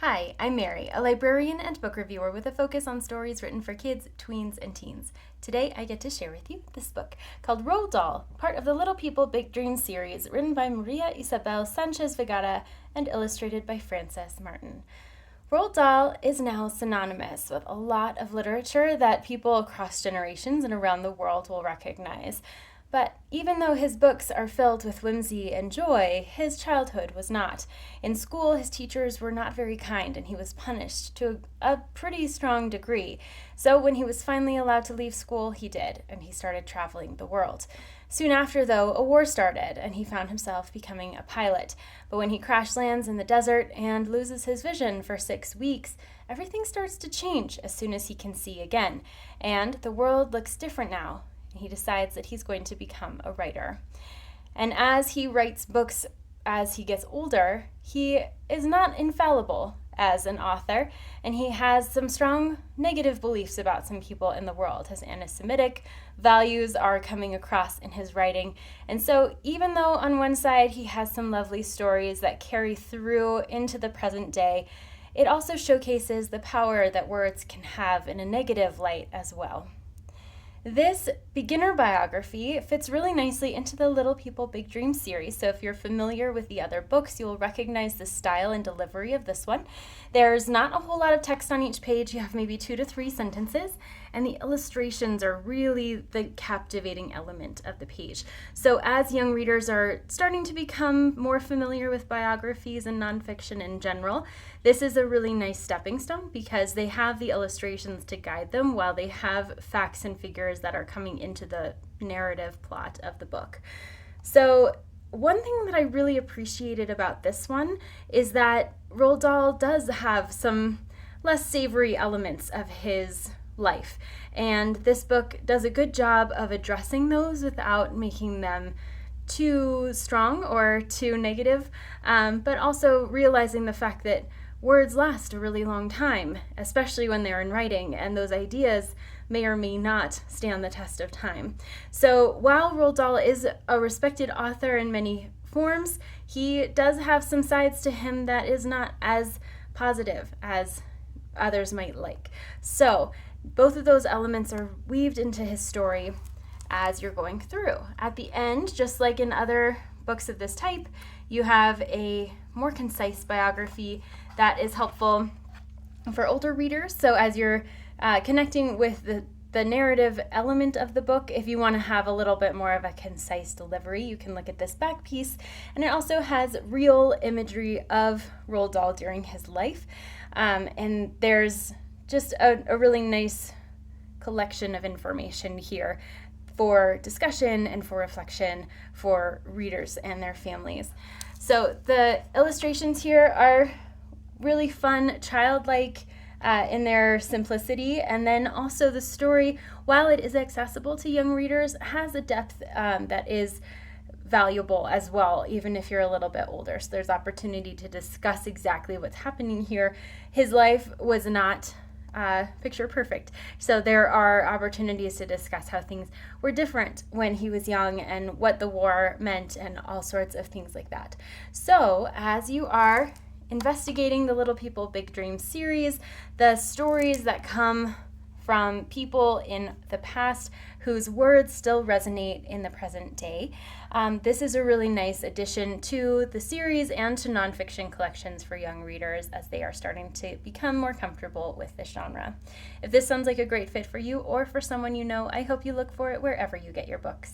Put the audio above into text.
Hi, I'm Mary, a librarian and book reviewer with a focus on stories written for kids, tweens, and teens. Today I get to share with you this book called Roald Dahl, part of the Little People Big Dreams series, written by Maria Isabel Sanchez Vergara and illustrated by Frances Martin. Roald Dahl is now synonymous with a lot of literature that people across generations and around the world will recognize. But even though his books are filled with whimsy and joy, his childhood was not. In school, his teachers were not very kind, and he was punished to a pretty strong degree. So when he was finally allowed to leave school, he did, and he started traveling the world. Soon after, though, a war started, and he found himself becoming a pilot. But when he crash lands in the desert and loses his vision for 6 weeks, everything starts to change as soon as he can see again. And the world looks different now. He decides that he's going to become a writer. And as he writes books as he gets older, he is not infallible as an author, and he has some strong negative beliefs about some people in the world. His anti-Semitic values are coming across in his writing. And so even though on one side he has some lovely stories that carry through into the present day, it also showcases the power that words can have in a negative light as well. This beginner biography fits really nicely into the Little People Big Dreams series, so if you're familiar with the other books, you'll recognize the style and delivery of this one. There's not a whole lot of text on each page. You have maybe 2 to 3 sentences, and the illustrations are really the captivating element of the page. So as young readers are starting to become more familiar with biographies and nonfiction in general, this is a really nice stepping stone because they have the illustrations to guide them while they have facts and figures that are coming into the narrative plot of the book. So one thing that I really appreciated about this one is that Roald Dahl does have some less savory elements of his life, and this book does a good job of addressing those without making them too strong or too negative, but also realizing the fact that words last a really long time, especially when they're in writing, and those ideas may or may not stand the test of time. So while Roald Dahl is a respected author in many forms, he does have some sides to him that is not as positive as others might like. So both of those elements are weaved into his story as you're going through. At the end, just like in other books of this type, you have a more concise biography that is helpful for older readers. So as you're connecting with the narrative element of the book, if you want to have a little bit more of a concise delivery, you can look at this back piece. And it also has real imagery of Roald Dahl during his life. And there's just a really nice collection of information here for discussion and for reflection for readers and their families. So the illustrations here are really fun, childlike in their simplicity, and then also the story, while it is accessible to young readers, has a depth that is valuable as well, even if you're a little bit older. So there's opportunity to discuss exactly what's happening here. His life was not picture perfect. So there are opportunities to discuss how things were different when he was young and what the war meant and all sorts of things like that. So as you are investigating the Little People Big Dreams series, the stories that come from people in the past whose words still resonate in the present day. This is a really nice addition to the series and to nonfiction collections for young readers as they are starting to become more comfortable with this genre. If this sounds like a great fit for you or for someone you know, I hope you look for it wherever you get your books.